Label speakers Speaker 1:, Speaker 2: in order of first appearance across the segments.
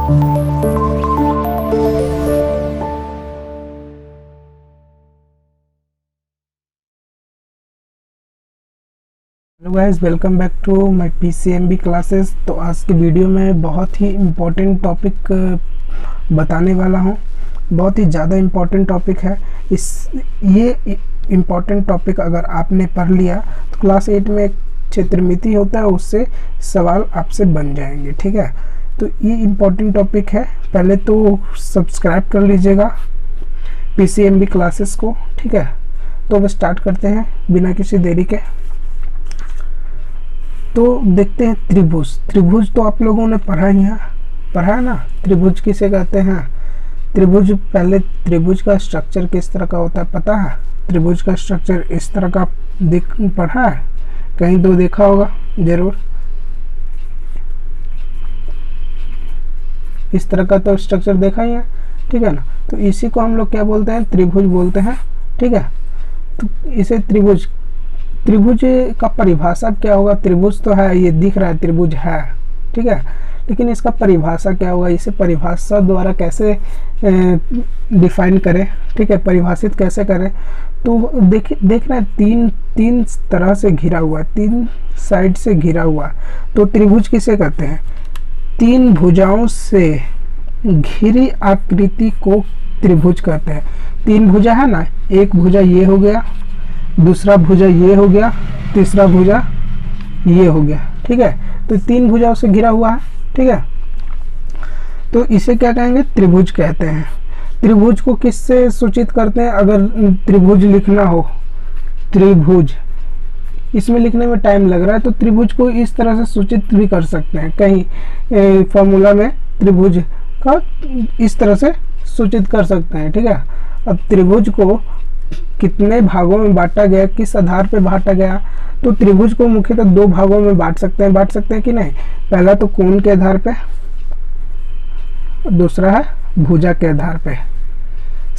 Speaker 1: Hello guys, welcome back to my PCMB classes. तो आज की वीडियो में बहुत ही इम्पोर्टेंट टॉपिक बताने वाला हूं। बहुत ही ज़्यादा इम्पोर्टेंट टॉपिक है। ये इम्पोर्टेंट टॉपिक अगर आपने पढ़ लिया तो क्लास 8 में एक क्षेत्रमिति होता है, उससे सवाल आपसे बन जाएंगे। ठीक है, तो ये इम्पोर्टेंट टॉपिक है। पहले तो सब्सक्राइब कर लीजिएगा पीसीएमबी क्लासेस को। ठीक है, तो अब स्टार्ट करते हैं बिना किसी देरी के। तो देखते हैं त्रिभुज तो आप लोगों ने पढ़ा है ना। त्रिभुज किसे कहते हैं? त्रिभुज, पहले त्रिभुज का स्ट्रक्चर किस तरह का होता है पता है? त्रिभुज का स्ट्रक्चर इस तरह का पढ़ा है, कहीं तो देखा होगा जरूर। इस तरह का तो स्ट्रक्चर देखा ही है, ठीक है ना। तो इसी को हम लोग क्या बोलते हैं? त्रिभुज बोलते हैं। ठीक है, तो इसे त्रिभुज का परिभाषा क्या होगा? त्रिभुज तो है, ये दिख रहा है त्रिभुज है, ठीक है, लेकिन इसका परिभाषा क्या होगा? इसे परिभाषा द्वारा कैसे डिफाइन करें? ठीक है, परिभाषित कैसे करें? तो देख रहे हैं तीन तरह से घिरा हुआ है, तीन साइड से घिरा हुआ है। तो त्रिभुज किसे कहते हैं? तीन भुजाओं से घिरी आकृति को त्रिभुज कहते हैं। तीन भुजा है ना, एक भुजा ये हो गया, दूसरा भुजा ये हो गया, तीसरा भुजा ये हो गया। ठीक है, तो तीन भुजाओं से घिरा हुआ है। ठीक है, तो इसे क्या कहेंगे? त्रिभुज कहते हैं। त्रिभुज को किससे सूचित करते हैं? अगर त्रिभुज लिखना हो, त्रिभुज इसमें लिखने में टाइम लग रहा है, तो त्रिभुज को इस तरह से सूचित भी कर सकते हैं। कहीं फॉर्मूला में त्रिभुज का इस तरह से सूचित कर सकते हैं। ठीक है, अब त्रिभुज को कितने भागों में बांटा गया, किस आधार पे बांटा गया? तो त्रिभुज को मुख्यतः दो भागों में बांट सकते हैं कि नहीं? पहला तो कोण के आधार पे, दूसरा है भुजा के आधार पे।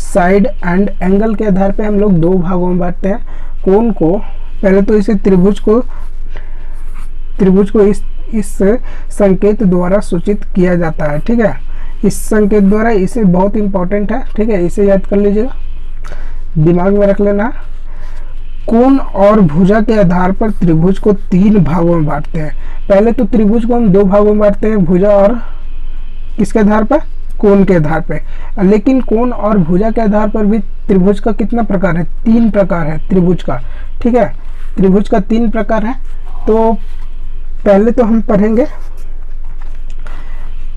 Speaker 1: साइड एंड एंगल के आधार पे हम लोग दो भागों में बांटते हैं। कोण को पहले तो इसे त्रिभुज को इस संकेत द्वारा सूचित किया जाता है। ठीक है, इस संकेत द्वारा, इसे बहुत इंपॉर्टेंट है। ठीक है, इसे याद कर लीजिएगा, दिमाग में रख लेना। कोण और भुजा के आधार पर त्रिभुज को तीन भागों में बांटते हैं। पहले तो त्रिभुज को हम दो भागों में बांटते हैं, भुजा और किसके आधार पर? कोण के आधार पर। लेकिन कोण और भुजा के आधार पर भी त्रिभुज का कितना प्रकार है? तीन प्रकार है त्रिभुज का। ठीक है, त्रिभुज का तीन प्रकार है। तो पहले तो हम पढ़ेंगे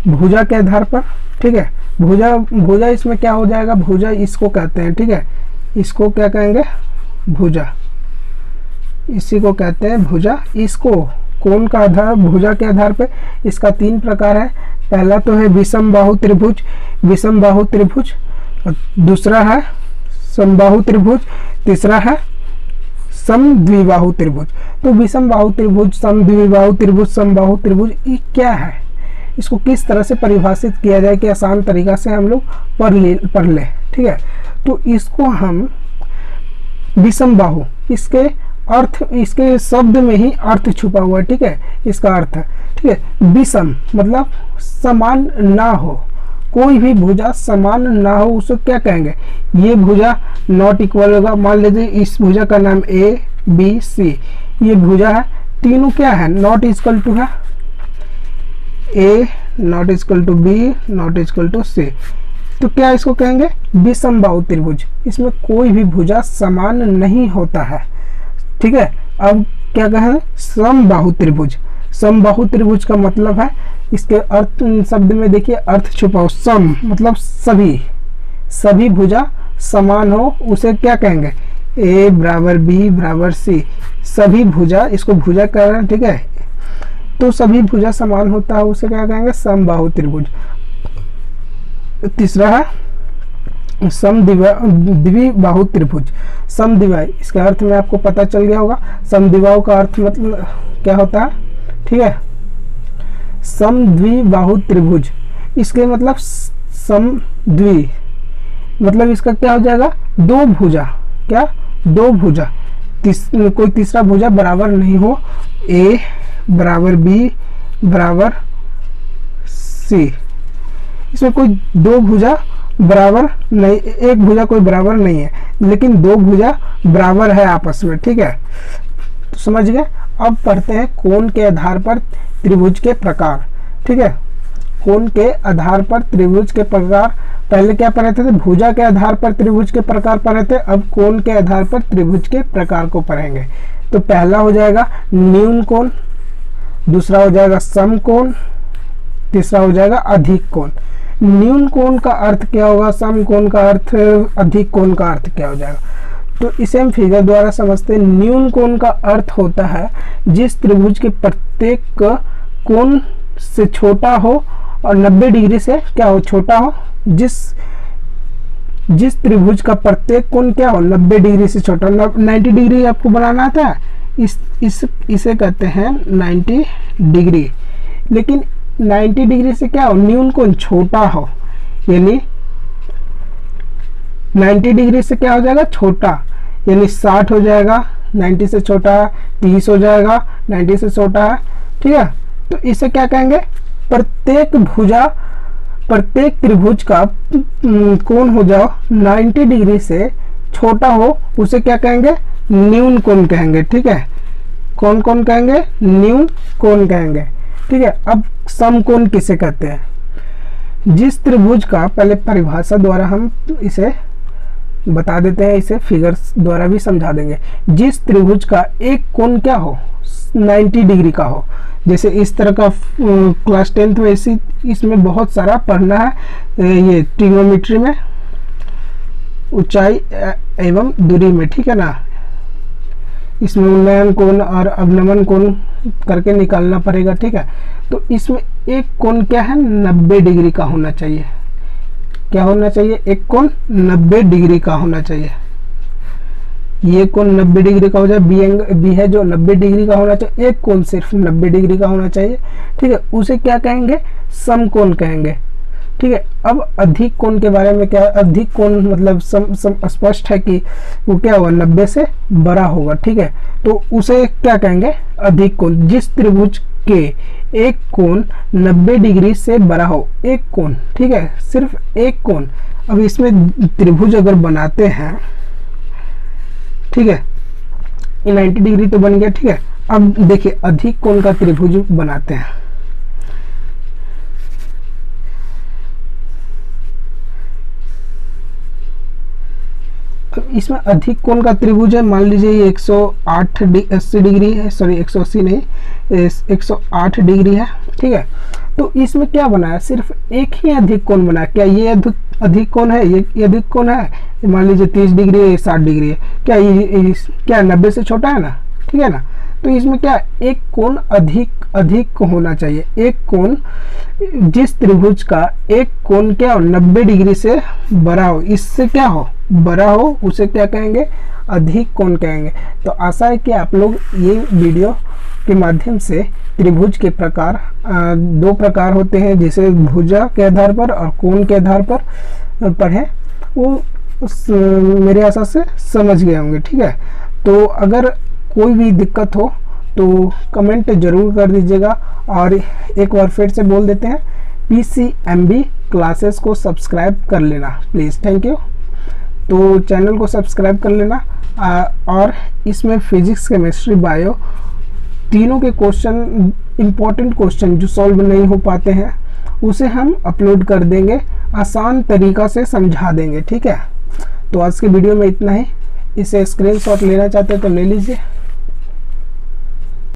Speaker 1: भुजा के आधार पर। ठीक है, भुजा इसमें क्या हो जाएगा? भुजा इसको कहते हैं। ठीक है, इसको क्या कहेंगे? भुजा। इसी को कहते हैं भुजा। इसको कोण का आधार, भुजा के आधार पे इसका तीन प्रकार है। पहला तो है विषम बाहु त्रिभुज, दूसरा है समबाहु त्रिभुज, तीसरा है समद्विबाहु त्रिभुज। तो विषम बाहु त्रिभुज, समद्विबाहु त्रिभुज, समबाहु त्रिभुज, ये क्या है? इसको किस तरह से परिभाषित किया जाए कि आसान तरीका से हम लोग पढ़ ले। ठीक है, तो इसको हम विषम बाहु, इसके अर्थ, इसके शब्द में ही अर्थ छुपा हुआ है। ठीक है, इसका अर्थ है, ठीक है, विषम मतलब समान ना हो, कोई भी भुजा समान ना हो, उसको क्या कहेंगे? ये भुजा नॉट इक्वल होगा। मान लीजिए इस भुजा का नाम ए बी सी, ये भुजा है, तीनों क्या है? नॉट इक्वल टू है, A not equal to B not equal to C. तो क्या इसको कहेंगे? विषम बाहु त्रिभुज। इसमें कोई भी भुजा समान नहीं होता है। ठीक है, अब क्या कहें? समबाहु त्रिभुज। समबाहु त्रिभुज का मतलब है, इसके अर्थ शब्द में देखिए अर्थ छुपा हो। सम मतलब सभी भुजा समान हो, उसे क्या कहेंगे? ए बराबर बी बराबर सी, सभी भुजा, इसको भुजा कह रहे हैं। ठीक है, तो सभी भुजा समान होता है, उसे क्या कहेंगे? समबाहु त्रिभुज। तीसरा है समद्विबाहु त्रिभुज। समद्विबाहु, इसका अर्थ में आपको पता चल गया होगा। समद्विबाहु का अर्थ मतलब क्या होता है? ठीक है, समद्विबाहु त्रिभुज, इसके मतलब समद्वि मतलब इसका क्या हो जाएगा? दो भुजा। क्या? दो भुजा, कोई तीसरा भुजा बराबर नहीं हो, ए बराबर बी बराबर सी। इसमें कोई दो भुजा बराबर नहीं, एक भुजा कोई बराबर नहीं है, लेकिन दो भुजा बराबर है आपस में, ठीक है। तो समझ गए। अब पढ़ते हैं कोण के आधार पर त्रिभुज के प्रकार, ठीक है। कोण के आधार पर त्रिभुज के प्रकार, पहले क्या पढ़े थे? भुजा के आधार पर त्रिभुज के प्रकार पढ़े थे, अब कोण के आधार पर त्रिभुज के प्रकार को पढ़ेंगे। तो पहला हो जाएगा न्यून कोण, दूसरा हो जाएगा समकोण, तीसरा हो जाएगा अधिक कोण। न्यून कोण का अर्थ क्या होगा, समकोण का अर्थ, अधिक कोण का अर्थ क्या हो जाएगा? तो इसे हम फिगर द्वारा समझते हैं। न्यून कोण का अर्थ होता है जिस त्रिभुज के प्रत्येक कोण से छोटा हो और 90 डिग्री से क्या हो, छोटा हो। जिस त्रिभुज का प्रत्येक कोण क्या हो, 90 डिग्री से छोटा। 90 डिग्री आपको बनाना आता है, इसे कहते हैं 90 डिग्री। लेकिन 90 डिग्री से क्या हो, न्यून कोण छोटा हो, यानी 90 डिग्री से क्या हो जाएगा, छोटा, यानी 60 हो जाएगा, 90 से छोटा है, 30 हो जाएगा, 90 से छोटा है, ठीक है। तो इसे क्या कहेंगे, प्रत्येक त्रिभुज का कोण हो जाओ 90 डिग्री से छोटा हो, उसे क्या कहेंगे, न्यून कोण कहेंगे, ठीक है। कौन कौन कहेंगे, न्यून कोण कहेंगे, ठीक है। अब समकोण किसे कहते हैं? जिस त्रिभुज का, पहले परिभाषा द्वारा हम इसे बता देते हैं, इसे फिगर्स द्वारा भी समझा देंगे। जिस त्रिभुज का एक कोण क्या हो, 90 डिग्री का हो, जैसे इस तरह का क्लास 10th में इसमें बहुत सारा पढ़ना है, ये ट्रिग्नोमेट्री में, ऊंचाई एवं दूरी में, ठीक है ना। इसमें उन्नयन कोण और अवनमन कोण करके निकालना पड़ेगा, ठीक है। तो इसमें एक कोण क्या है, 90 डिग्री का होना चाहिए। क्या होना चाहिए, एक कोण 90 डिग्री का होना चाहिए। ये कोण 90 डिग्री का हो जाए, बी है जो 90 डिग्री का होना चाहिए, एक कोण सिर्फ 90 डिग्री का होना चाहिए, ठीक है। उसे क्या कहेंगे, समकोण कहेंगे, ठीक है। अब अधिक कोण के बारे में क्या है, अधिक कोण मतलब स्पष्ट है कि वो क्या होगा, 90 से बड़ा होगा, ठीक है। तो उसे क्या कहेंगे, अधिक कोण। जिस त्रिभुज के एक कोण 90 डिग्री से बड़ा हो, एक कोण, ठीक है, सिर्फ एक कोण। अब इसमें त्रिभुज अगर बनाते हैं, ठीक है, 90 डिग्री तो बन गया, ठीक है। अब देखिए अधिक कोण का त्रिभुज बनाते हैं। अब इसमें अधिक कोण का त्रिभुज है, मान लीजिए ये 180 डिग्री है, सॉरी 180 नहीं, 108 डिग्री है, ठीक है। तो इसमें क्या बनाया, सिर्फ एक ही अधिक कोण बनाया। क्या ये अधिक कोण है, ये अधिक कोण है, मान लीजिए 30 डिग्री है, 60 डिग्री है, क्या ये क्या 90 से छोटा है ना, ठीक है ना। तो इसमें क्या, एक कोण अधिक होना चाहिए। एक कोण, जिस त्रिभुज का एक कोण क्या हो, 90 डिग्री से बड़ा हो, इससे क्या हो, बड़ा हो, उसे क्या कहेंगे, अधिक कोण कहेंगे। तो आशा है कि आप लोग ये वीडियो के माध्यम से त्रिभुज के प्रकार, दो प्रकार होते हैं, जैसे भुजा के आधार पर और कोण के आधार पर पढ़े, वो मेरे आशा से समझ गए होंगे, ठीक है। तो अगर कोई भी दिक्कत हो तो कमेंट जरूर कर दीजिएगा। और एक बार फिर से बोल देते हैं, PCMB क्लासेस को सब्सक्राइब कर लेना प्लीज़, थैंक यू। तो चैनल को सब्सक्राइब कर लेना। और इसमें फिजिक्स, केमिस्ट्री, बायो तीनों के क्वेश्चन, इम्पोर्टेंट क्वेश्चन जो सॉल्व नहीं हो पाते हैं, उसे हम अपलोड कर देंगे, आसान तरीका से समझा देंगे, ठीक है। तो आज के वीडियो में इतना ही। इसे स्क्रीनशॉट लेना चाहते हैं तो ले लीजिए।